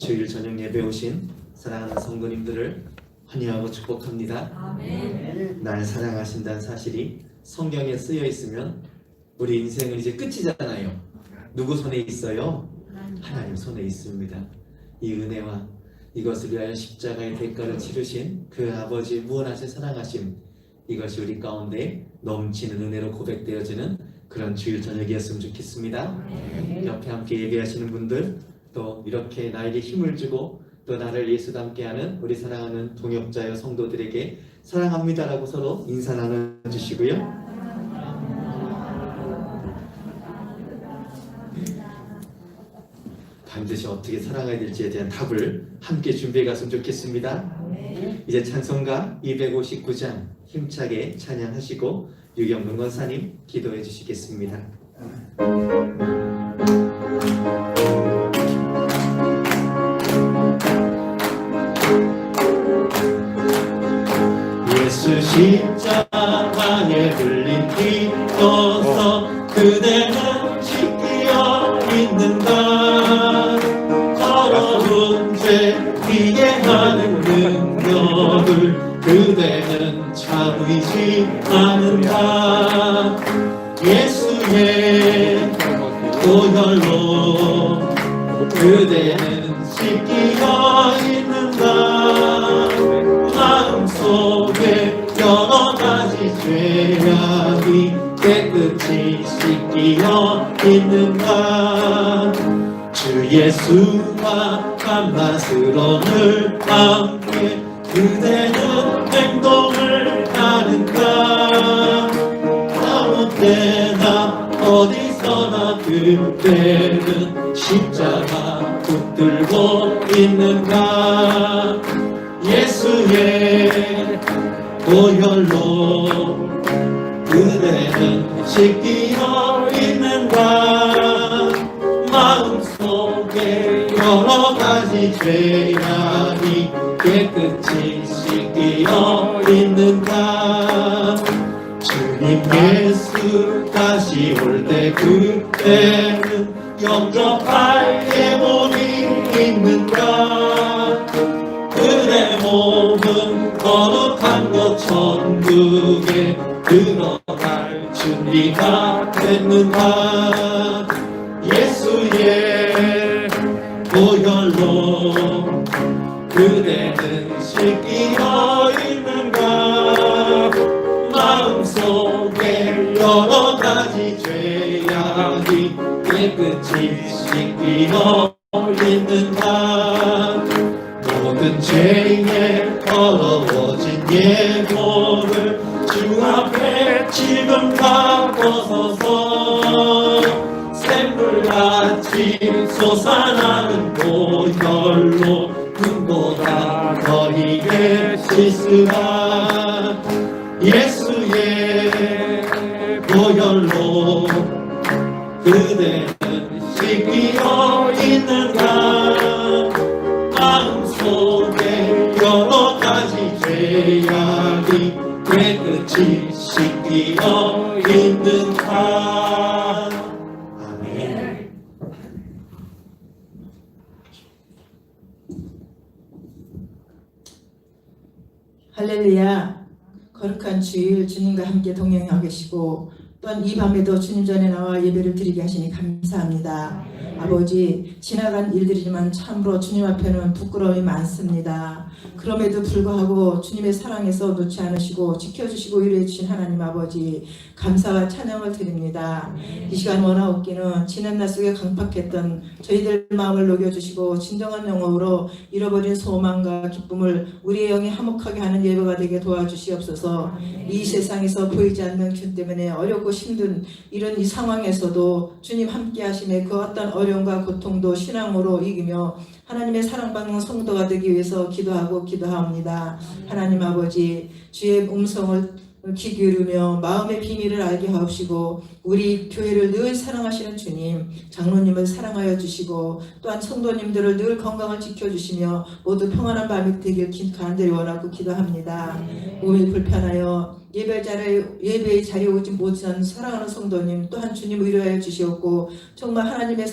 주일 저녁 예배 오신 사랑하는 성도님들을 환영하고 축복합니다. 아멘. 날 사랑하신다는 사실이 성경에 쓰여 있으면 우리 인생은 이제 끝이잖아요. 누구 손에 있어요? 하나님 손에 있습니다. 이 은혜와 이것을 위하여 십자가의 대가를 치르신 그 아버지의 무한하신 사랑하심, 이것이 우리 가운데 넘치는 은혜로 고백되어지는 그런 주일 저녁이었으면 좋겠습니다. 옆에 함께 예배하시는 분들, 또 이렇게 나에게 힘을 주고 또 나를 예수 닮게 하는 우리 사랑하는 동역자여 성도들에게 사랑합니다라고 서로 인사 나눠주시고요. 반드시 어떻게 사랑해야 될지에 대한 답을 함께 준비해 갔으면 좋겠습니다. 이제 찬송가 259장 힘차게 찬양하시고 유경근 권사님 기도해 주시겠습니다. 예수 십자가에 흘린 피 떠서 그대는 씻기어 있는가. 더러운 죄 이해하는 능력을 그대는 참으지 않는다. 예수의 보혈로 그대는 씻기어 있는가. 마음속에 여러 가지 죄악이 깨끗이 씻기어 있는가. 주 예수와 감맛으로 늘 함께 그대는 행동을 하는가. 아무 때나 어디서나 그대는 십자가 붙들고 있는가. 예수의 보혈로 그대는 씻기어 있는가. 마음속에 여러 가지 죄악이 깨끗이 씻기어 있는가. 주님 예수 다시 올 때 그때는 영접할 예물이 있는가. 그대 몸은 거룩한 것 천국에 들어갈 준비가 됐는가. 예수의 보혈로 그대는 씻기어 있는가. 마음속에 여러 가지 죄악이 깨끗이 씻기어 있는가. 모든 죄에 더러워진 예물을 주 앞에 지금 다 벗어서 샘물같이 솟아나는 보혈로 눈보다 더이게 씻으라. 예수의 보혈로 그대는 씻기어 있는가. 마음속에 여러 가지 죄악이 깨끗이 씻기어 있는가. 아멘. 할렐루야. 거룩한 주일 주님과 함께 동행하고 계시고 또한 이 밤에도 주님 전에 나와 예배를 드리게 하시니 감사합니다. 아버지, 지나간 일들이지만 참으로 주님 앞에는 부끄러움이 많습니다. 그럼에도 불구하고 주님의 사랑에서 놓지 않으시고 지켜주시고 위로해 주신 하나님 아버지, 감사와 찬양을 드립니다. 이 시간 원하옵기는 지난 날 속에 강팍했던 저희들 마음을 녹여주시고 진정한 영혼으로 잃어버린 소망과 기쁨을 우리의 영이 화목하게 하는 예배가 되게 도와주시옵소서. 이 세상에서 보이지 않는 주 때문에 어렵고 힘든 이런 이 상황에서도 주님 함께 하심에 그 어떤 어려움과 고통도 신앙으로 이기며 하나님의 사랑받는 성도가 되기 위해서 기도하옵니다. 하나님 아버지, 주의 음성을 귀 기울이며 마음의 비밀을 알게 하옵시고 우리 교회를 늘 사랑하시는 주님, 장로님을 사랑하여 주시고 또한 성도님들을 늘 건강을 지켜주시며 모두 평안한 밤이 되길 간절히 원하고 기도합니다. 몸이 불편하여 예배의 자리에 오지 못한 사랑하는 성도님 또한 주님 위로하여 주시옵고 정말 하나님의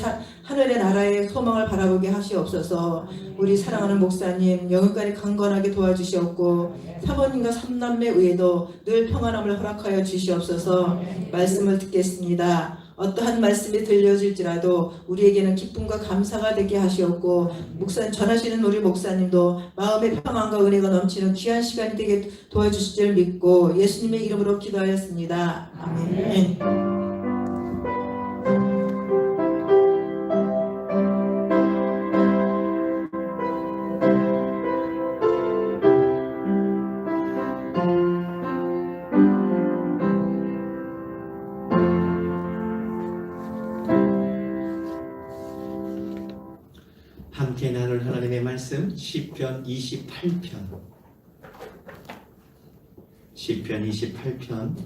하늘의 나라의 소망을 바라보게 하시옵소서. 우리 사랑하는 목사님 영육간에 강건하게 도와주시옵고 사모님과 삼남매 외에도 늘 평안함을 허락하여 주시옵소서. 말씀을 듣겠습니다. 어떠한 말씀이 들려질지라도 우리에게는 기쁨과 감사가 되게 하시옵고 전하시는 우리 목사님도 마음의 평안과 은혜가 넘치는 귀한 시간이 되게 도와주실 줄 믿고 예수님의 이름으로 기도하였습니다. 아멘. 함께 나눌 하나님의 말씀 시편 28편 시편 28편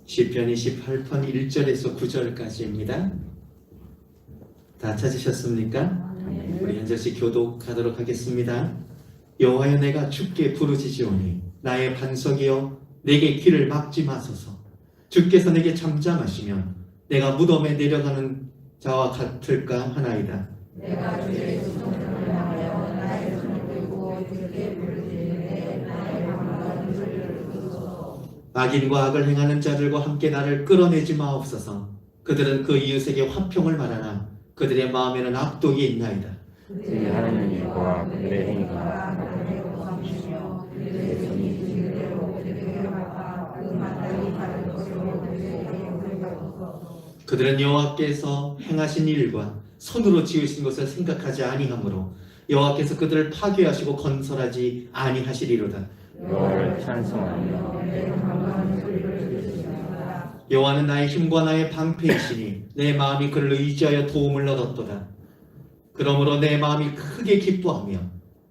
시편 28편 1절에서 9절까지입니다. 다 찾으셨습니까? 우리 한 절씩 교독하도록 하겠습니다. 여호와여 내가 주께 부르짖으오니 나의 반석이여 내게 길을 막지 마소서. 주께서 내게 잠잠하시면 내가 무덤에 내려가는 자와 같을까 하나이다. 내가 주의 손을 향하여 나의 손을 들고 주께 부르짖으되 나의 강한 소리를 들으소서. 악인과 악을 행하는 자들과 함께 나를 끌어내지 마옵소서. 그들은 그 이웃에게 화평을 말하나 그들의 마음에는 악독이 있나이다. 그들의 하는 일과 그들의 행위가 그들의 고삼이시며 그들의 손이 그들대로 그들에게 하가 그 마땅히 받을 것으로 그들에게 돌려옵소서. 그들은 여호와께서 행하신 일과 손으로 지으신 것을 생각하지 아니하므로 여호와께서 그들을 파괴하시고 건설하지 아니하시리로다. 여호와를 찬송하며 내 강한 소리를 들으시리로다. 여호와는 나의 힘과 나의 방패이시니 내 마음이 그를 의지하여 도움을 얻었도다. 그러므로 내 마음이 크게 기뻐하며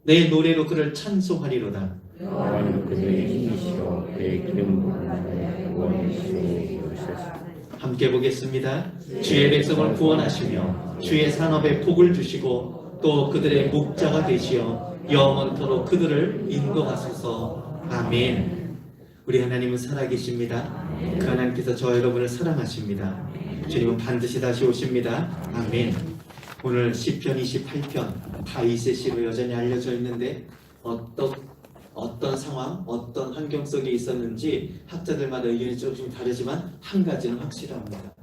내 노래로 그를 찬송하리로다. 여호와는 그들의 힘이시오 그의 기름 부은 자의 구원이시옵소서. 함께 보겠습니다. 주의 백성을 구원하시며 주의 산업에 복을 주시고 또 그들의 목자가 되시어 영원토록 그들을 인도하소서. 아멘. 우리 하나님은 살아계십니다. 그 하나님께서 저와 여러분을 사랑하십니다. 주님은 반드시 다시 오십니다. 아멘. 오늘 시편 28편 다윗의 시로 여전히 알려져 있는데 어떤 상황, 어떤 환경 속에 있었는지 학자들마다 의견이 조금 다르지만 한 가지는 확실합니다.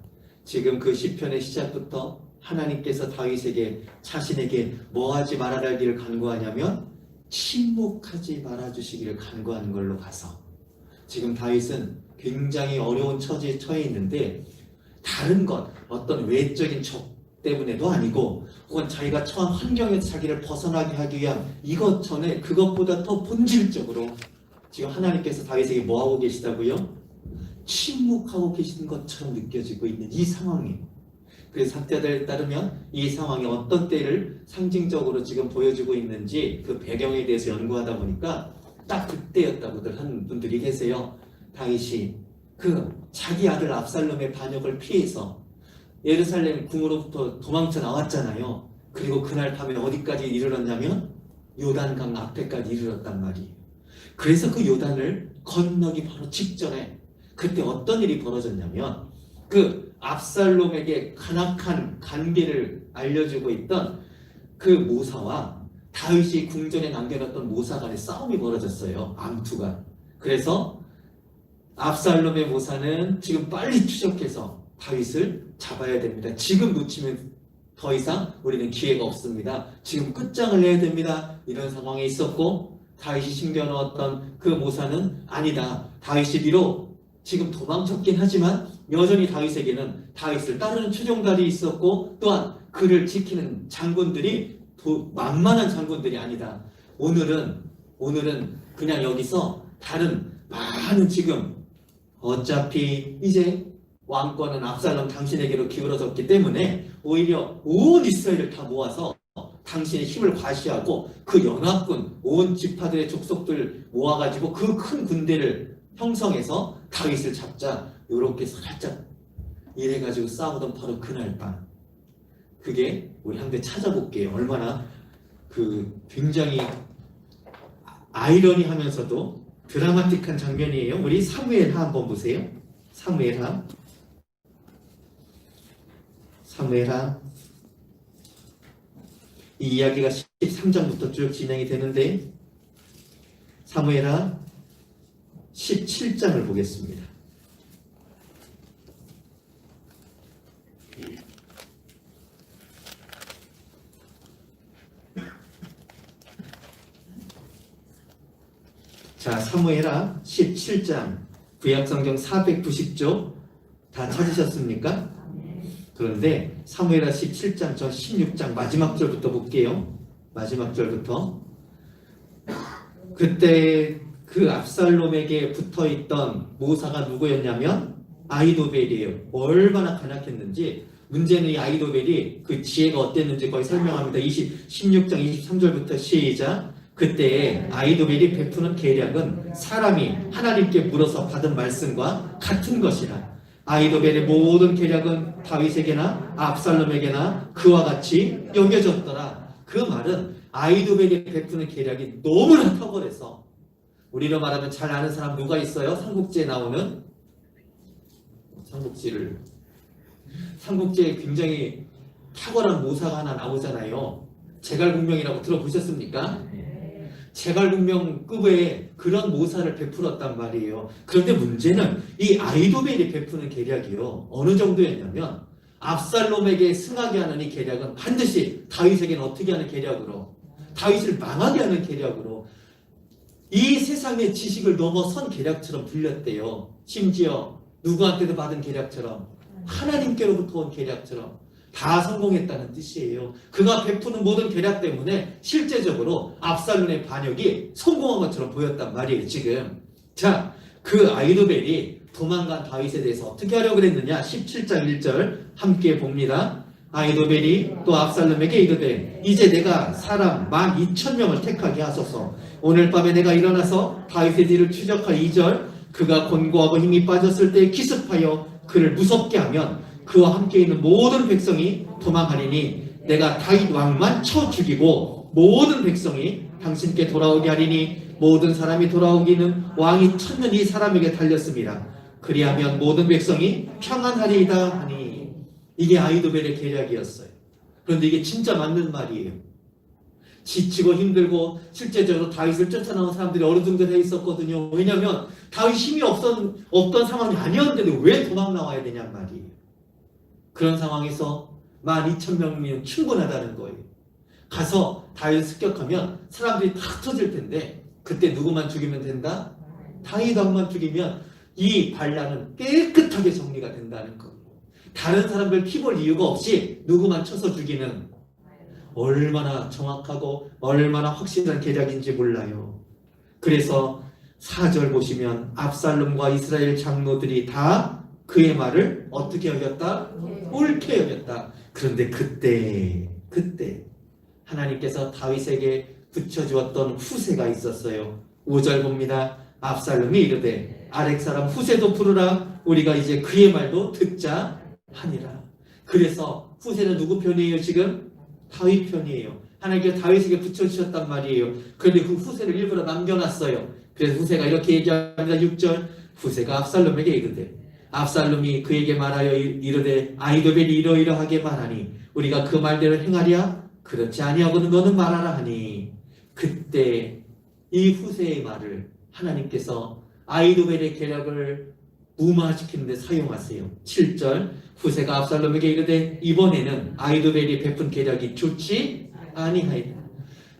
지금 그 시편의 시작부터 하나님께서 다윗에게 자신에게 뭐 하지 말아라기를 간구하냐면 침묵하지 말아주시기를 간구하는 걸로 가서 지금 다윗은 굉장히 어려운 처지에 처해 있는데 다른 것, 어떤 외적인 적 때문에도 아니고 혹은 자기가 처한 환경에서 자기를 벗어나게 하기 위한 이것 전에 그것보다 더 본질적으로 지금 하나님께서 다윗에게 뭐하고 계시다고요? 침묵하고 계신 것처럼 느껴지고 있는 이 상황이에요. 그래서 학자들에 따르면 이 상황이 어떤 때를 상징적으로 지금 보여주고 있는지 그 배경에 대해서 연구하다 보니까 딱 그때였다고들 하는 분들이 계세요. 다윗이 그 자기 아들 압살롬의 반역을 피해서 예루살렘 궁으로부터 도망쳐 나왔잖아요. 그리고 그날 밤에 어디까지 이르렀냐면 요단강 앞에까지 이르렀단 말이에요. 그래서 그 요단을 건너기 바로 직전에 그때 어떤 일이 벌어졌냐면 그 압살롬에게 간악한 관계를 알려주고 있던 그 모사와 다윗이 궁전에 남겨놨던 모사 간의 싸움이 벌어졌어요. 암투가. 그래서 압살롬의 모사는 지금 빨리 추적해서 다윗을 잡아야 됩니다. 지금 놓치면 더 이상 우리는 기회가 없습니다. 지금 끝장을 내야 됩니다. 이런 상황에 있었고 다윗이 숨겨놓았던 그 모사는 아니다. 다윗이 비록 지금 도망쳤긴 하지만 여전히 다윗에게는 다윗을 따르는 추종달이 있었고 또한 그를 지키는 장군들이 만만한 장군들이 아니다. 오늘은 그냥 여기서 다른 많은 지금 어차피 이제 왕권은 압살롬 당신에게로 기울어졌기 때문에 오히려 온 이스라엘을 다 모아서 당신의 힘을 과시하고 그 연합군 온 지파들의 족속들 모아가지고 그 큰 군대를 형성해서 다윗을 잡자 이렇게 살짝 이래가지고 싸우던 바로 그날 밤. 그게 우리 한번 찾아볼게요. 얼마나 그 굉장히 아이러니하면서도 드라마틱한 장면이에요. 우리 사무엘하 한번 보세요. 사무엘하 이 이야기가 13장부터 쭉 진행이 되는데 사무엘하 17장을 보겠습니다. 자, 사무엘하 17장 구약성경 490쪽 다 찾으셨습니까? 그런데 사무엘하 17장 전 16장 마지막 절부터 볼게요. 마지막 절부터. 그때 그 압살롬에게 붙어있던 모사가 누구였냐면 아히도벨이에요. 얼마나 간악했는지. 문제는 이 아히도벨이 그 지혜가 어땠는지 거의 설명합니다. 16장 23절부터 시작. 그때 아히도벨이 베푸는 계략은 사람이 하나님께 물어서 받은 말씀과 같은 것이라. 아히도벨의 모든 계략은 다윗에게나 압살롬에게나 그와 같이 여겨졌더라. 그 말은 아히도벨이 베푸는 계략이 너무나 탁월해서, 우리로 말하면 잘 아는 사람 누가 있어요? 삼국지에 나오는, 삼국지에 굉장히 탁월한 모사가 하나 나오잖아요. 제갈공명이라고 들어보셨습니까? 제갈공명급의 그런 모사를 베풀었단 말이에요. 그런데 문제는 이 아히도벨이 베푸는 계략이요, 어느 정도였냐면 압살롬에게 승하게 하는 이 계략은 반드시 다윗에게는 어떻게 하는 계략으로, 다윗을 망하게 하는 계략으로, 이 세상의 지식을 넘어선 계략처럼 불렸대요. 심지어 누구한테도 받은 계략처럼, 하나님께로부터 온 계략처럼 다 성공했다는 뜻이에요. 그가 베푸는 모든 계략 때문에 실제적으로 압살롬의 반역이 성공한 것처럼 보였단 말이에요. 지금 자, 그 아히도벨이 도망간 다윗에 대해서 어떻게 하려고 그랬느냐. 17장 1절 함께 봅니다. 아히도벨이 또 압살롬에게 이르되 이제 내가 사람 12,000명을 택하게 하소서. 오늘 밤에 내가 일어나서 다윗의 뒤를 추적할 2절 그가 곤고하고 힘이 빠졌을 때 기습하여 그를 무섭게 하면 그와 함께 있는 모든 백성이 도망하리니 내가 다윗 왕만 쳐 죽이고 모든 백성이 당신께 돌아오게 하리니 모든 사람이 돌아오기는 왕이 1000년 이 사람에게 달렸습니다. 그리하면 모든 백성이 평안하리이다 하니. 이게 아히도벨의 계략이었어요. 그런데 이게 진짜 맞는 말이에요. 지치고 힘들고 실제적으로 다윗을 쫓아나온 사람들이 어느 정도 돼 있었거든요. 왜냐하면 다윗 힘이 없던 상황이 아니었는데 왜 도망 나와야 되냔 말이에요. 그런 상황에서 12,000명이면 충분하다는 거예요. 가서 다윗을 습격하면 사람들이 다 터질 텐데 그때 누구만 죽이면 된다? 다윗 왕만 죽이면 이 반란은 깨끗하게 정리가 된다는 거예요. 다른 사람들 피볼 이유가 없이 누구만 쳐서 죽이는, 얼마나 정확하고 얼마나 확실한 계략인지 몰라요. 그래서 4절 보시면 압살롬과 이스라엘 장로들이 다 그의 말을 어떻게 여겼다? 옳게 여겼다. 그런데 그때 하나님께서 다윗에게 붙여주었던 후세가 있었어요. 5절 봅니다. 압살롬이 이르되 아렉 사람 후세도 부르라. 우리가 이제 그의 말도 듣자 하니라. 그래서 후세는 누구 편이에요? 지금 다윗 편이에요. 하나님께서 다윗에게 붙여주셨단 말이에요. 그런데 그 후세를 일부러 남겨놨어요. 그래서 후세가 이렇게 얘기합니다. 6절 후세가 압살롬에게 이르되 압살롬이 그에게 말하여 이르되 아히도벨이 이러이러하게 말하니 우리가 그 말대로 행하랴? 그렇지 아니하고는 너는 말하라 하니. 그때 이 후세의 말을 하나님께서 아히도벨의 계략을 무마시키는 데 사용하세요. 7절 후세가 압살롬에게 이르되 이번에는 아히도벨이 베푼 계략이 좋지 아니하이다.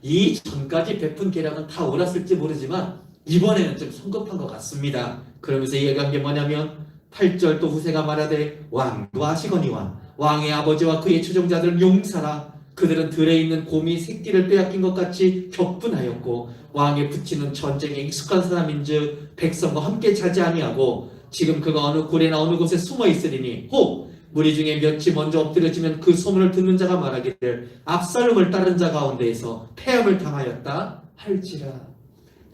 이 전까지 베푼 계략은 다 옳았을지 모르지만 이번에는 좀 성급한 것 같습니다. 그러면서 얘기한 게 뭐냐면 8절 또 후세가 말하되 왕도 아시거니와 왕의 아버지와 그의 추종자들은 용사라. 그들은 들에 있는 곰이 새끼를 빼앗긴 것 같이 격분하였고 왕에 붙이는 전쟁에 익숙한 사람인즉 백성과 함께 자지 아니하고 지금 그가 어느 굴이나 어느 곳에 숨어 있으리니 혹 무리 중에 몇이 먼저 엎드려지면 그 소문을 듣는 자가 말하기를 압살롬을 따른 자 가운데에서 패함을 당하였다 할지라.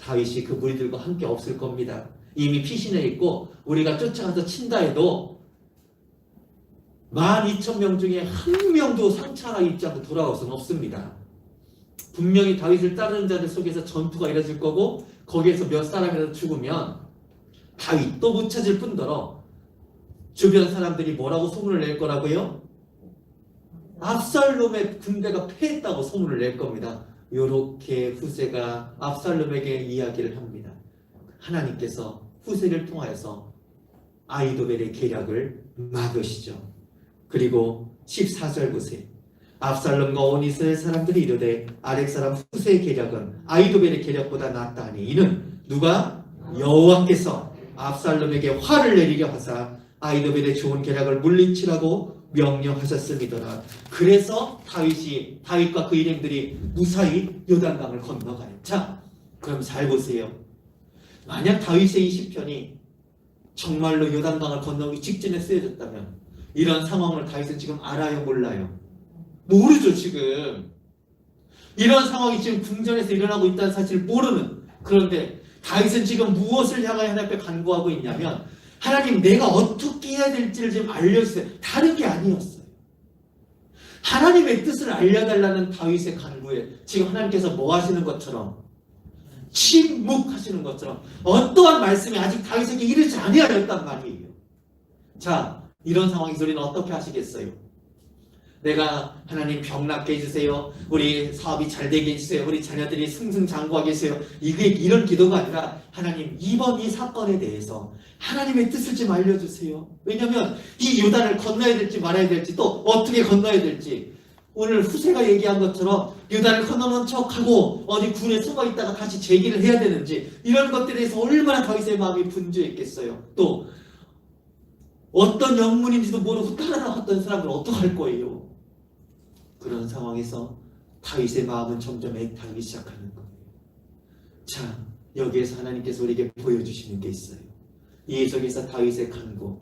다윗이 그 무리들과 함께 없을 겁니다. 이미 피신해 있고 우리가 쫓아가서 친다 해도 12,000명 중에 한 명도 상처 하나 입지 않고 돌아올 수는 없습니다. 분명히 다윗을 따르는 자들 속에서 전투가 일어질 거고 거기에서 몇 사람이라도 죽으면 다윗도 못 찾을 뿐더러 주변 사람들이 뭐라고 소문을 낼 거라고요? 압살롬의 군대가 패했다고 소문을 낼 겁니다. 이렇게 후세가 압살롬에게 이야기를 합니다. 하나님께서 후세를 통하여서 아히도벨의 계략을 막으시죠. 그리고 14절 보세요. 압살롬과 온 이스라엘 사람들이 이르되 아렉 사람 후세의 계략은 아히도벨의 계략보다 낫다니 이는 누가? 여호와께서 압살롬에게 화를 내리려 하사 아히도벨의 좋은 계략을 물리치라고 명령하셨음이더라. 그래서 다윗과 그 일행들이 무사히 요단강을 건너가요. 자, 그럼 잘 보세요. 만약 다윗의 이 시편이 정말로 요단강을 건너기 직전에 쓰여졌다면 이런 상황을 다윗은 지금 알아요, 몰라요? 모르죠. 지금 이런 상황이 지금 궁전에서 일어나고 있다는 사실을 모르는. 그런데 다윗은 지금 무엇을 향하여 하나님 앞에 간구하고 있냐면 하나님, 내가 어떻게 해야 될지를 좀 알려주세요. 다른 게 아니었어요. 하나님의 뜻을 알려달라는 다윗의 간구에 지금 하나님께서 뭐 하시는 것처럼, 침묵하시는 것처럼 어떠한 말씀이 아직 다윗에게 이르지 아니하였단 말이에요. 자, 이런 상황에서 우리는 어떻게 하시겠어요? 내가 하나님 병 낫게 해주세요. 우리 사업이 잘 되게 해주세요. 우리 자녀들이 승승장구하게 해주세요. 이게 이런 기도가 아니라 하나님, 이번 이 사건에 대해서 하나님의 뜻을 좀 알려주세요. 왜냐하면 이 요단을 건너야 될지 말아야 될지 또 어떻게 건너야 될지, 오늘 후세가 얘기한 것처럼 요단을 건너는 척하고 어디 군에 숨어 있다가 다시 재기를 해야 되는지, 이런 것들에 대해서 얼마나 다윗의 마음이 분주했겠어요. 또 어떤 영문인지도 모르고 따라 나왔던 사람을 어떡할 거예요? 그런 상황에서 다윗의 마음은 점점 애타기 시작하는 거예요. 자, 여기에서 하나님께서 우리에게 보여주시는 게 있어요. 이 속에서 다윗의 간구,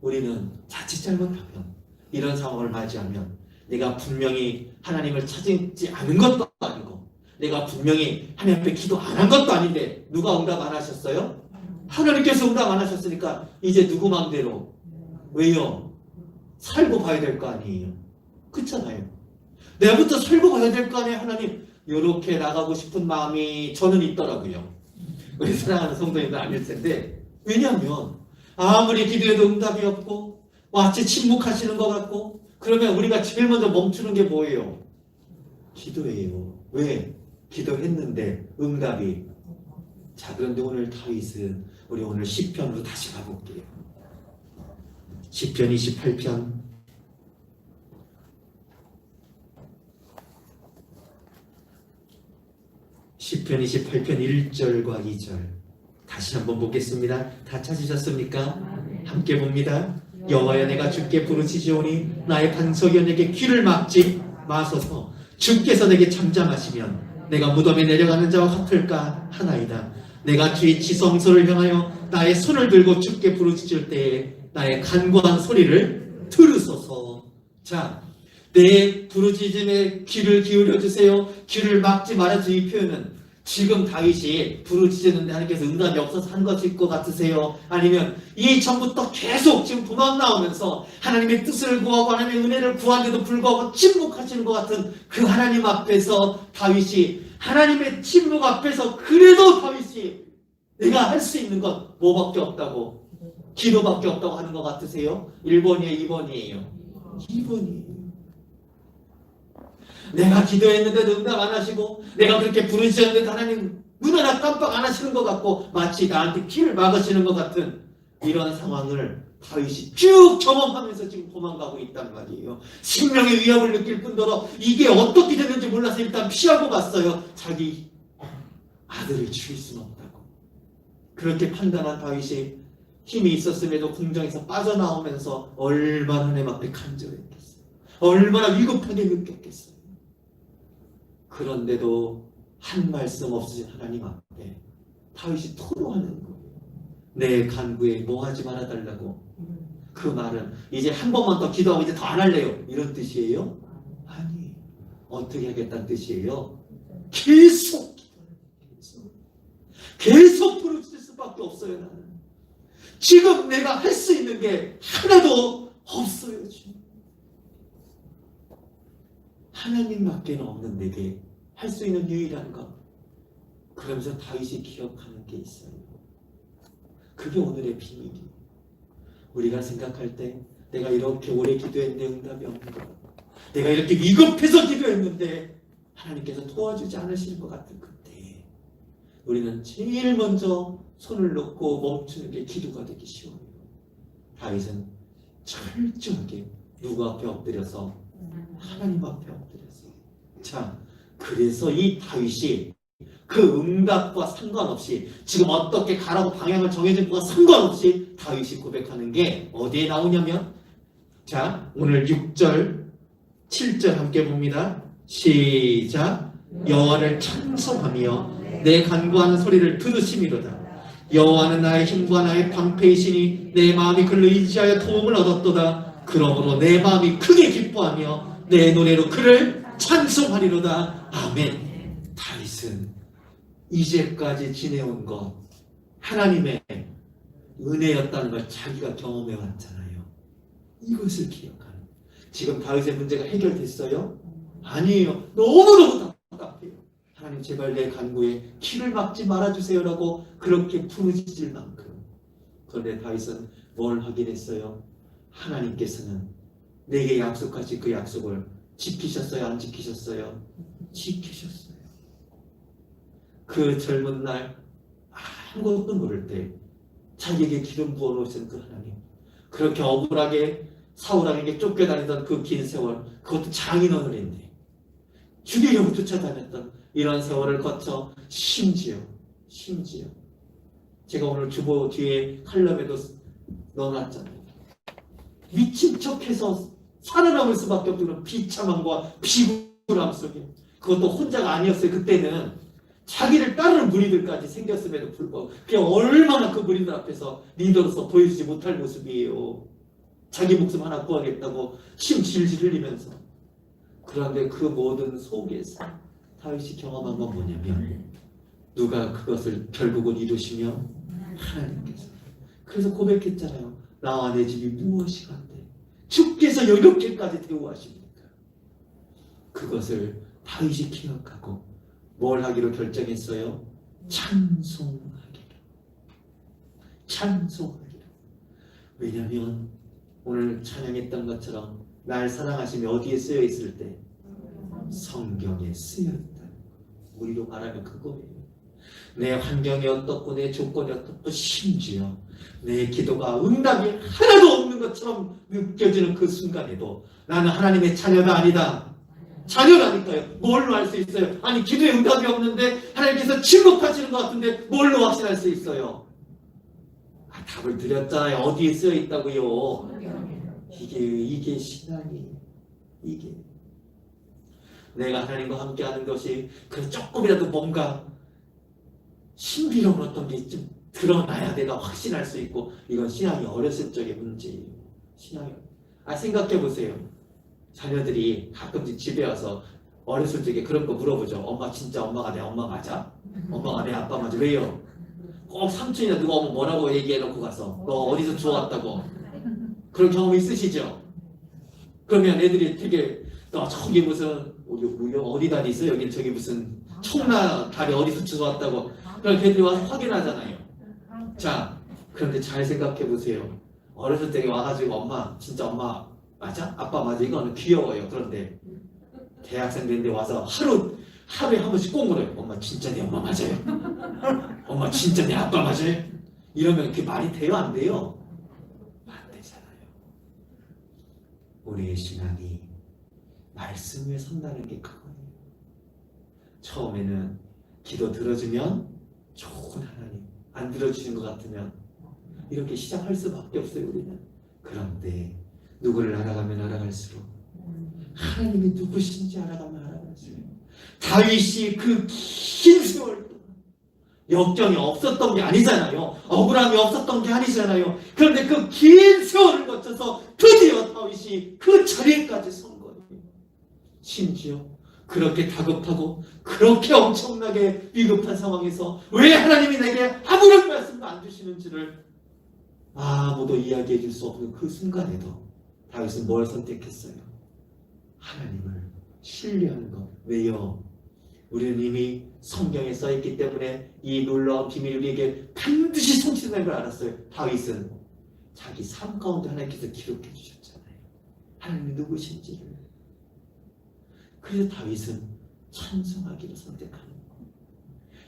우리는 자칫 잘못하면, 이런 상황을 맞이하면 내가 분명히 하나님을 찾지 않은 것도 아니고 내가 분명히 하나님 앞에 기도 안 한 것도 아닌데 누가 응답 안 하셨어요? 하나님께서 응답 안 하셨으니까 이제 누구 마음대로, 왜요? 살고 봐야 될 거 아니에요. 그렇잖아요. 내가부터 살고 봐야 될 거 아니에요. 하나님, 이렇게 나가고 싶은 마음이 저는 있더라고요. 우리 사랑하는 성도님들 아닐 텐데, 왜냐하면 아무리 기도해도 응답이 없고 마치 침묵하시는 것 같고, 그러면 우리가 제일 먼저 멈추는 게 뭐예요? 기도예요. 왜? 기도했는데 응답이. 자, 그런데 오늘 다윗은, 우리 오늘 시편으로 다시 가볼게요. 시편 28편 시편 28편 1절과 2절 다시 한번 보겠습니다. 다 찾으셨습니까? 함께 봅니다. 여호와여, 내가 주께 부르짖으오니 나의 반석이여 내게 귀를 막지 마소서. 주께서 내게 잠잠하시면 내가 무덤에 내려가는 자와 같을까 하나이다. 내가 주의 지성소를 향하여 나의 손을 들고 주께 부르짖을 때에 나의 간구한 소리를 들으소서. 자, 내 부르짖음에 귀를 기울여 주세요. 귀를 막지 말아주세요. 이 표현은 지금 다윗이 부르짖었는데 하나님께서 응답이 없어서 한 것일 것 같으세요? 아니면 이전부터 계속 지금 도망 나오면서 하나님의 뜻을 구하고 하나님의 은혜를 구하는데도 불구하고 침묵하시는 것 같은 그 하나님 앞에서 다윗이, 하나님의 침묵 앞에서 그래도 다윗이 내가 할 수 있는 건 뭐밖에 없다고, 기도밖에 없다고 하는 것 같으세요? 1번이에요? 2번이에요? 2번이에요. 내가 기도했는데도 응답 안 하시고, 내가 그렇게 부르짖었는데도 하나님 눈 하나 깜빡 안 하시는 것 같고, 마치 나한테 귀를 막으시는 것 같은 이런 상황을 다윗이 쭉 경험하면서 지금 도망가고 있단 말이에요. 생명의 위협을 느낄 뿐더러 이게 어떻게 됐는지 몰라서 일단 피하고 갔어요. 자기 아들을 죽일 수는 없다고. 그렇게 판단한 다윗이 힘이 있었음에도 궁정에서 빠져나오면서 얼마나 하나님 앞에 간절했겠어요. 얼마나 위급하게 느꼈겠어요. 그런데도 한 말씀 없으신 하나님 앞에 다윗이 토로하는 거예요. 내 간구에 뭐 하지 말아달라고. 그 말은 이제 한 번만 더 기도하고 이제 더 안 할래요, 이런 뜻이에요? 아니, 어떻게 하겠다는 뜻이에요? 계속 부르짖을 수밖에 없어요. 나는 지금 내가 할 수 있는 게 하나도 없어요. 지금 하나님밖에 없는 내게 할 수 있는 유일한 것. 그러면서 다윗이 기억하는 게 있어요. 그게 오늘의 비밀이에요. 우리가 생각할 때 내가 이렇게 오래 기도했는데 응답이 없는 것, 내가 이렇게 위급해서 기도했는데 하나님께서 도와주지 않으실 것 같은 그때 우리는 제일 먼저 손을 놓고 멈추는 게 기도가 되기 쉬워요. 다윗은 철저하게 누구 앞에 엎드려서? 하나님 앞에 엎드렸어요. 자, 그래서 이 다윗이 그 응답과 상관없이 지금 어떻게 가라고 방향을 정해진 것과 상관없이 다윗이 고백하는 게 어디에 나오냐면, 자, 오늘 6절 7절 함께 봅니다. 시작. 여호와를 찬송하며 내 간구하는 소리를 들으심이로다. 여호와는 나의 힘과 나의 방패이시니 내 마음이 그를 의지하여 도움을 얻었도다. 그러므로 내 마음이 크게 기뻐하며 내 노래로 그를 찬송하리로다. 아멘. 다윗은 이제까지 지내온 것, 하나님의 은혜였다는 걸 자기가 경험해 왔잖아요. 이것을 기억하는. 지금 다윗의 문제가 해결됐어요? 아니에요. 너무너무 답답해요. 하나님 제발 내 간구에 키를 막지 말아주세요라고 그렇게 부르짖을 만큼. 그런데 다윗은 뭘 확인했어요? 하나님께서는 내게 약속하신 그 약속을 지키셨어요? 안 지키셨어요? 지키셨어요. 그 젊은 날 아무것도 모를 때 자기에게 기름 부어놓으신 그 하나님, 그렇게 억울하게 사울왕에게 쫓겨다니던 그 긴 세월, 그것도 장인어른인데 죽이려고 쫓아다녔던 이런 세월을 거쳐 심지어 제가 오늘 주보 뒤에 칼럼에도 넣어놨잖아요. 미친 척해서 살아남을 수밖에 없는 비참함과 비굴함 속에, 그것도 혼자가 아니었어요. 그때는 자기를 따르는 무리들까지 생겼음에도 불구하고 그게 얼마나 그 무리들 앞에서 리더로서 보여주지 못할 모습이에요. 자기 목숨 하나 구하겠다고 침 질질 흘리면서. 그런데 그 모든 속에서 다윗이 경험한 건 뭐냐면, 누가 그것을 결국은 이루시며 하나님께서. 그래서 고백했잖아요. 나와 내 집이 무엇이 같대? 주께서 이렇게까지 대우하십니까? 그것을 다윗이 기억하고 뭘 하기로 결정했어요? 찬송하기로. 왜냐하면 오늘 찬양했던 것처럼 날 사랑하심이 어디에 쓰여 있을 때? 성경에 쓰여 있다. 우리로 말하면 그거예요. 내 환경이 어떻고 내 조건이 어떻고 심지어 내 기도가 응답이 하나도 없는 것처럼 느껴지는 그 순간에도 나는 하나님의 자녀가 아니다. 자녀라니까요. 뭘로 알 수 있어요? 아니, 기도에 응답이 없는데 하나님께서 침묵하시는 것 같은데 뭘로 확신할 수 있어요? 답을 드렸잖아요. 어디에 쓰여 있다고요? 이게 신앙이에요. 이게 내가 하나님과 함께하는 것이 그래서 조금이라도 뭔가 신비로운 어떤 게 좀 드러나야 내가 확신할 수 있고, 이건 신앙이 어렸을 적의 문제예요. 신앙이. 생각해 보세요. 자녀들이 가끔씩 집에 와서 어렸을 적에 그런 거 물어보죠. 엄마 진짜 엄마가 내 엄마 맞아? 엄마가 내 아빠 맞아? 왜요? 꼭 삼촌이나 누가 오면 뭐라고 얘기해놓고 가서 너 어디서 주워왔다고. 그런 경험 있으시죠? 그러면 애들이 되게 너 저기 무슨 어디 다리 있어? 여긴 저기 무슨 청라 다리 어디서 주워왔다고. 그럼 걔들이 와서 확인하잖아요. 자, 그런데 잘 생각해 보세요. 어렸을 때 와가지고 엄마 진짜 엄마 맞아? 아빠 맞아? 이거는 귀여워요. 그런데 대학생 됐는데 와서 하루에 한 번씩 꼭 물어요. 엄마 진짜 내 엄마 맞아요? 엄마 진짜 내 아빠 맞아요? 이러면 그게 말이 돼요? 안 돼요? 안 되잖아요. 우리의 신앙이 말씀 위에 선다는 게 그거예요. 처음에는 기도 들어주면 좋은 하나님, 안 들어주신 것 같으면 이렇게 시작할 수밖에 없어요. 우리는. 그런데 누구를 알아가면 알아갈수록 하나님이 누구신지 알아가면 알아갈수록, 다윗이 그 긴 세월 동안 역경이 없었던 게 아니잖아요. 억울함이 없었던 게 아니잖아요. 그런데 그 긴 세월을 거쳐서 드디어 다윗이 그 자리에까지 선 거예요. 심지어 그렇게 다급하고 그렇게 엄청나게 위급한 상황에서 왜 하나님이 내게 아무런 말씀도 안 주시는지를 아무도 이야기해 줄 수 없는 그 순간에도 다윗은 뭘 선택했어요? 하나님을 신뢰하는 것. 왜요? 우리는 이미 성경에 써있기 때문에 이 놀라운 비밀을 우리에게 반드시 성취되는 걸 알았어요. 다윗은 자기 삶 가운데 하나님께서 기록해 주셨잖아요. 하나님이 누구신지를. 그래서 다윗은 찬송하기를 선택하는 거예요.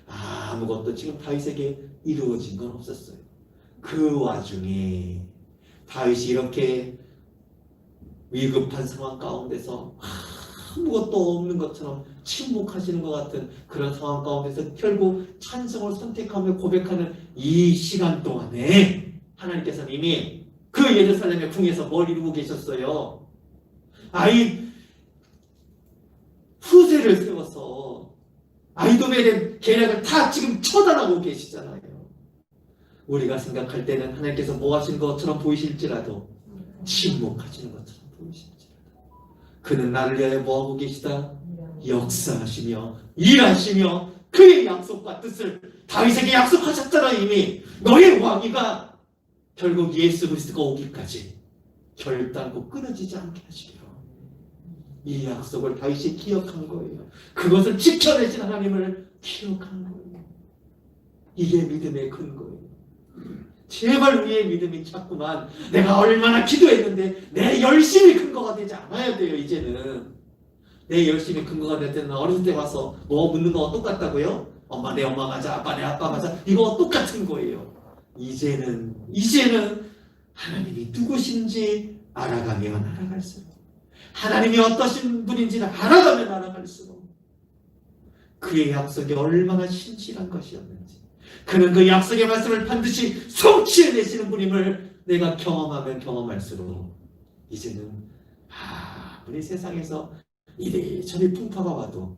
아무것도 지금 다윗에게 이루어진 건 없었어요. 그 와중에 다윗이 이렇게 위급한 상황 가운데서 아무것도 없는 것처럼 침묵하시는 것 같은 그런 상황 가운데서 결국 찬송을 선택하며 고백하는 이 시간 동안에 하나님께서는 이미 그 예루살렘의 궁에서 뭘 이루고 계셨어요? 후세를 세워서 아이도벨의 계략을 다 지금 처단하고 계시잖아요. 우리가 생각할 때는 하나님께서 뭐 하시는 것처럼 보이실지라도 침묵하시는 것처럼 보이실지라도 그는 나를 위하여 뭐하고 계시다? 역사하시며 일하시며 그의 약속과 뜻을 다윗에게 약속하셨잖아요. 이미 너의 왕위가 결국 예수 그리스도가 오기까지 결단코 끊어지지 않게 하시기로 이 약속을 다윗이 기억한 거예요. 그것을 지켜내신 하나님을 기억한 거예요. 이게 믿음의 근거예요. 제발 우리의 믿음이 자꾸만 내가 얼마나 기도했는데 내 열심이 근거가 되지 않아야 돼요. 이제는 내 열심이 근거가 될 때는 어렸을 때 와서 뭐 묻는 거와 똑같다고요? 엄마 내 엄마 맞아, 아빠 내 아빠 맞아, 이거와 똑같은 거예요. 이제는 하나님이 누구신지 알아가면 알아갈수록, 하나님이 어떠신 분인지를 알아가면 알아갈수록 그의 약속이 얼마나 신실한 것이었는지, 그는 그 약속의 말씀을 반드시 성취해내시는 분임을 내가 경험하면 경험할수록 이제는 우리 세상에서 이리저리 풍파가 와도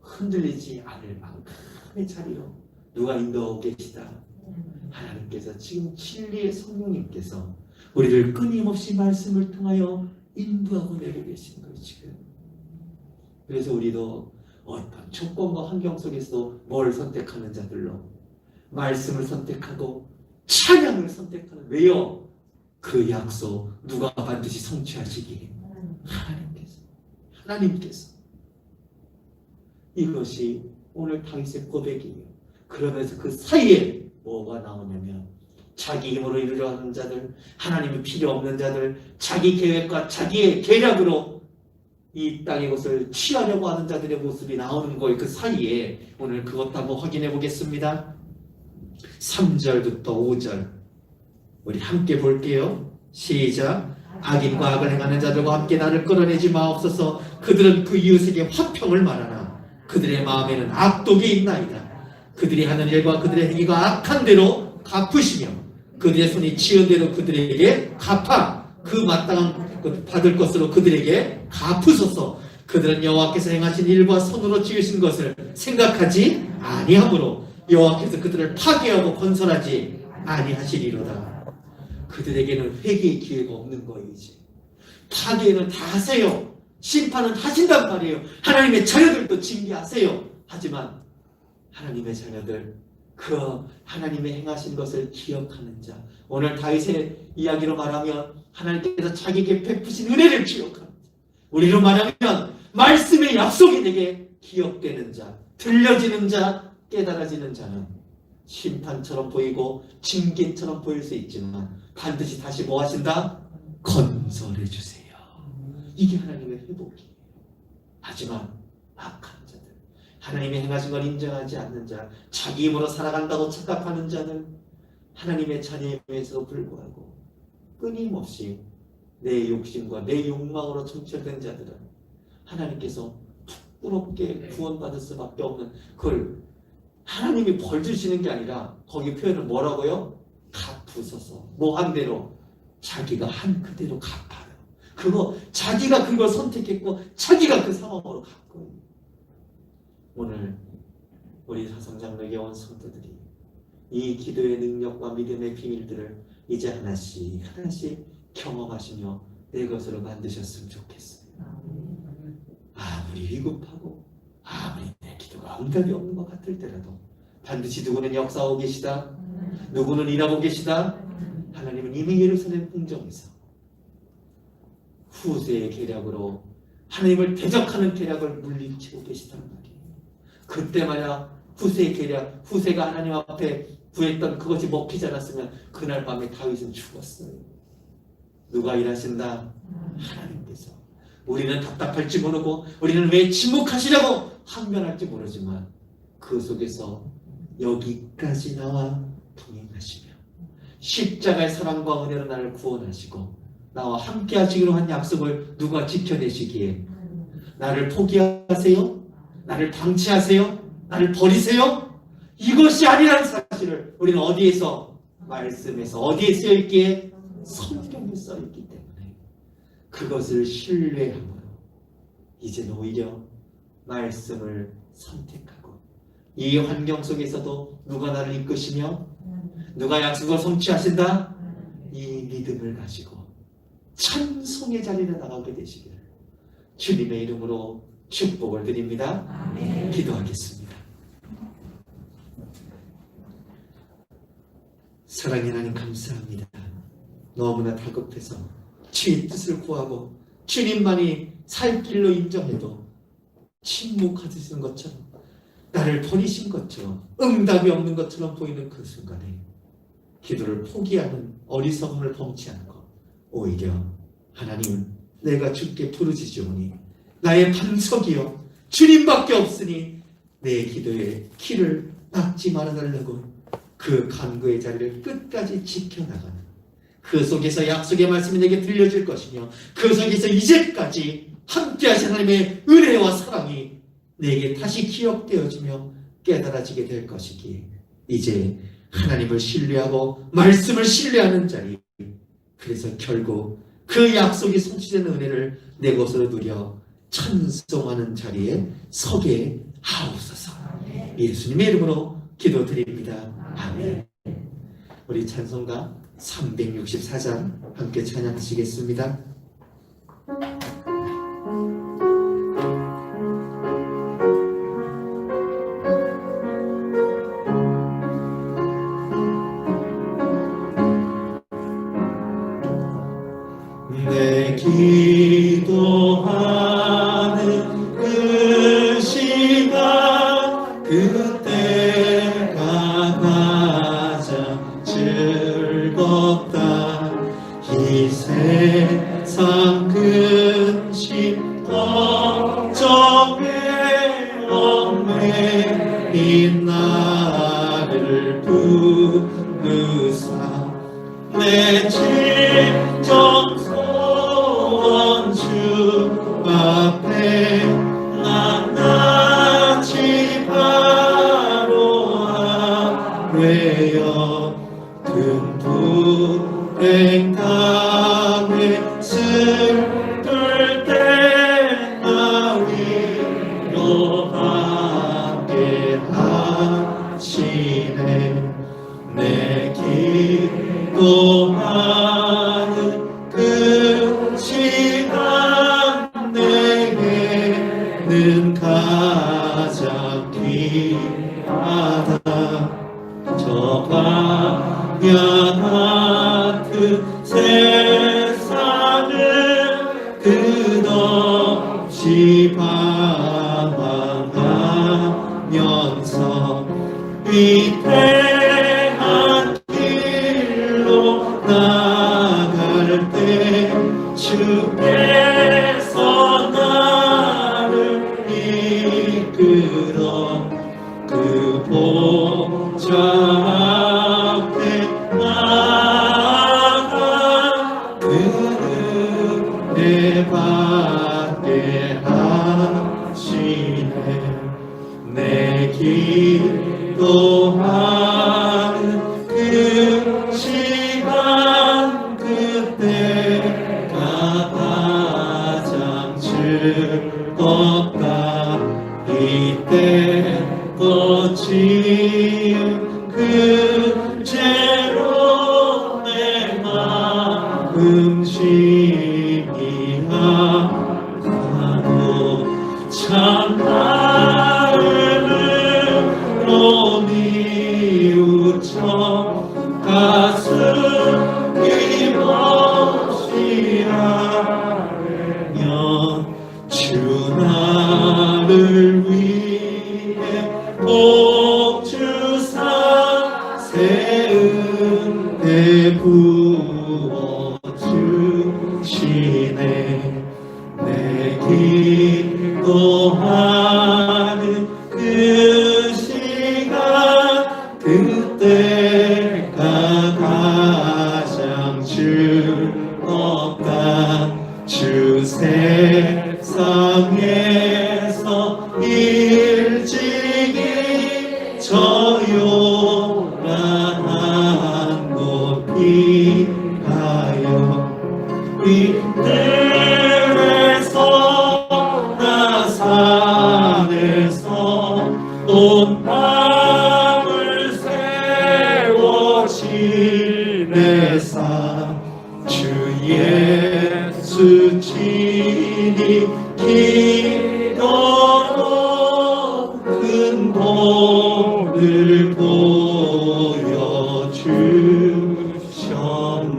흔들리지 않을 만큼의 자리로 누가 인도하고 계시다? 하나님께서 지금 진리의 성령님께서 우리를 끊임없이 말씀을 통하여 인도하고 내고 계신 거예요. 지금. 그래서 우리도 어떤 조건과 환경 속에서도 뭘 선택하는 자들로 말씀을 선택하고 찬양을 선택하는. 왜요? 그 약속 누가 반드시 성취하시기? 하나님께서. 이것이 오늘 다윗의 고백이에요. 그러면서 그 사이에 뭐가 나오냐면 자기 힘으로 이루려 하는 자들, 하나님이 필요 없는 자들, 자기 계획과 자기의 계략으로 이 땅의 것을 취하려고 하는 자들의 모습이 나오는 거예요. 그 사이에 오늘 그것도 한번 확인해 보겠습니다. 3절부터 5절 우리 함께 볼게요. 시작. 악인과 악을 행하는 자들과 함께 나를 끌어내지 마옵소서. 그들은 그 이웃에게 화평을 말하나 그들의 마음에는 악독이 있나이다. 그들이 하는 일과 그들의 행위가 악한 대로 갚으시며 그들의 손이 지은 대로 그들에게 갚아 그 마땅한 것 받을 것으로 그들에게 갚으소서. 그들은 여호와께서 행하신 일과 손으로 지으신 것을 생각하지 아니하므로 여호와께서 그들을 파괴하고 건설하지 아니하시리로다. 그들에게는 회개의 기회가 없는 거예요. 이제 파괴는 다 하세요. 심판은 하신단 말이에요. 하나님의 자녀들도 징계하세요. 하지만 하나님의 자녀들, 그 하나님의 행하신 것을 기억하는 자, 오늘 다윗의 이야기로 말하면 하나님께서 자기에게 베푸신 은혜를 기억하는 자, 우리로 말하면 말씀의 약속이 내게 기억되는 자, 들려지는 자, 깨달아지는 자는 심판처럼 보이고 징계처럼 보일 수 있지만 반드시 다시 뭐 하신다? 건설해 주세요. 이게 하나님의 회복이에요. 하지만 악한 자들, 하나님의 행하신 걸 인정하지 않는 자, 자기 힘으로 살아간다고 착각하는 자는 하나님의 자녀임에도 불구하고 끊임없이 내 욕심과 내 욕망으로 점철된 자들은 하나님께서 부끄럽게 구원받을 수밖에 없는, 그걸 하나님이 벌 주시는 게 아니라 거기 표현을 뭐라고요? 갚으소서. 뭐 한 대로 자기가 한 그대로 갚아요. 그거 자기가 그걸 선택했고 자기가 그 상황으로 갔고. 오늘 우리 사성장로에 온 성도들이 이 기도의 능력과 믿음의 비밀들을 이제 하나씩 경험하시며 내 것으로 만드셨으면 좋겠어요. 아무리 위급하고 아무리 내 기도가 응답이 없는 것 같을 때라도 반드시 누구는 역사하고 계시다, 누구는 일하고 계시다. 하나님은 이미 예루살렘 궁정에서 후세의 계략으로 하나님을 대적하는 계략을 물리치고 계시단 말이에요. 그때 만약 후세의 계략, 후세가 하나님 앞에 구했던 그것이 먹히지 않았으면 그날 밤에 다윗은 죽었어요. 누가 일하신다? 하나님께서. 우리는 답답할지 모르고 우리는 왜 침묵하시려고 항변할지 모르지만 그 속에서 여기까지 나와 동행하시며 십자가의 사랑과 은혜로 나를 구원하시고 나와 함께 하시기로 한 약속을 누가 지켜내시기에 나를 포기하세요? 나를 방치하세요? 나를 버리세요? 이것이 아니라는 사실을 우리는 어디에서? 말씀에서. 어디에 쓰여있기에? 성경에 써있기 때문에 그것을 신뢰함으로 이제는 오히려 말씀을 선택하고 이 환경 속에서도 누가 나를 이끄시며 누가 약속을 성취하신다? 이 믿음을 가지고 찬송의 자리에 나가게 되시기를 주님의 이름으로 축복을 드립니다. 아멘. 기도하겠습니다. 사랑의 하나님 감사합니다. 너무나 다급해서 주의 뜻을 구하고 주님만이 살 길로 인정해도 침묵하시는 것처럼 나를 버리신 것처럼 응답이 없는 것처럼 보이는 그 순간에 기도를 포기하는 어리석음을 범치 않고 오히려 하나님 내가 주께 부르짖으오니 나의 반석이여 주님밖에 없으니 내 기도에 키를 막지 말아달라고 그 간구의 자리를 끝까지 지켜나가는 그 속에서 약속의 말씀이 내게 들려질 것이며 그 속에서 이제까지 함께하신 하나님의 은혜와 사랑이 내게 다시 기억되어지며 깨달아지게 될 것이기에 이제 하나님을 신뢰하고 말씀을 신뢰하는 자리, 그래서 결국 그 약속이 성취되는 은혜를 내 것으로 누려 찬송하는 자리에 서게 하옵소서. 예수님의 이름으로 기도드립니다. 아멘. 우리 찬송가 364장 함께 찬양하시겠습니다. 내 기도하는 그 시간 그때가 가장 즐겁다. 이 세상 근심 걱정에 얽매인 나를 부르사 내 진정 소원 주 앞에 낱낱이 바로하뢰어 금불행 땅에 슬플 때 나 위로하게 하시네. 내 기도하는 그 시간 내게는 가장 귀하다. 저 광야 같은 세상을 끝없이 방황하면서 위태한 길로 나갈 때 주께서 나를 이끌어 그 보좌 앞에 나아가 그 은혜 받게 하시네. 내 기도하는 그 시간 그때가 가장 즐겁다. 이때 거친 그 죄로 내 마음 심히하고 참 마음으로 뉘우쳐 가슴이 몹시 하면 주 새 은혜 부어 주시네. 내 기도하는 그 시간 그때가 가장 즐겁다. 주 세상에서 일찍이 조용한 곳 피하여 위들에서 나 산에서 온 밤을 세워 지내사 주 예수 친히 기도로 큰 복을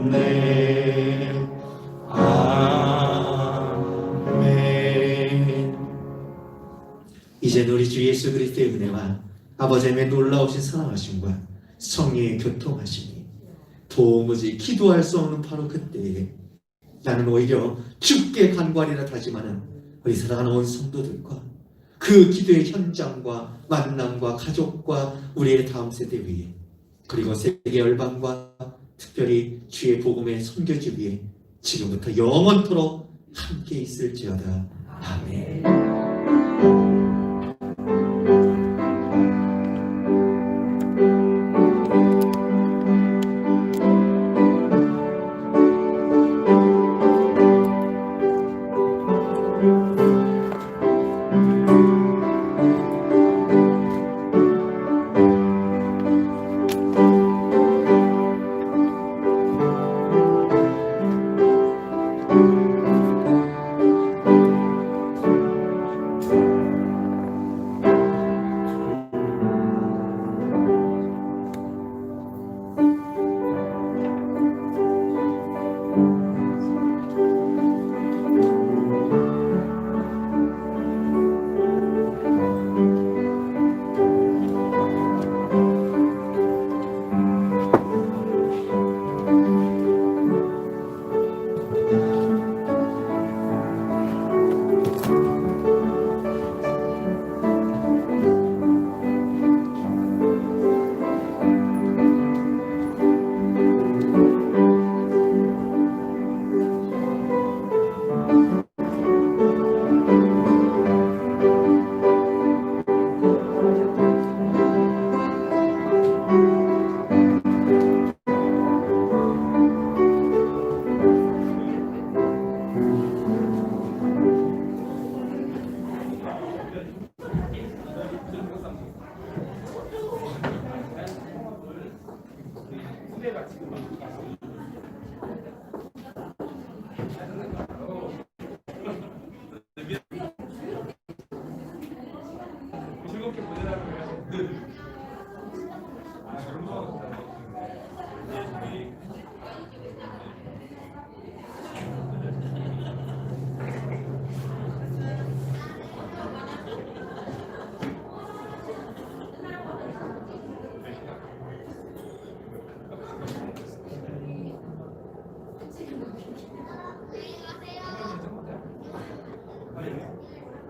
보여주셨네. 아멘. 이제 우리 주 예수 그리스도의 은혜와 아버지 하나님의 놀라우신 사랑하심과 성령의 교통하심이 도무지 기도할 수 없는 바로 그때에 나는 오히려 죽게 간구하리라 하지만은 우리 사랑하는 온 성도들과 그 기도의 현장과 만남과 가족과 우리의 다음 세대 위에 그리고 세계 열방과 특별히 주의 복음의 선교지 위에 지금부터 영원토록 함께 있을지어다. 아멘.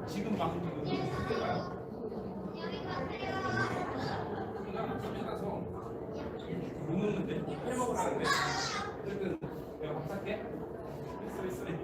지금 방금 해봐요. 못 먹는데 해먹으라는데 어쨌든 내가 밥 살게. 쓰리.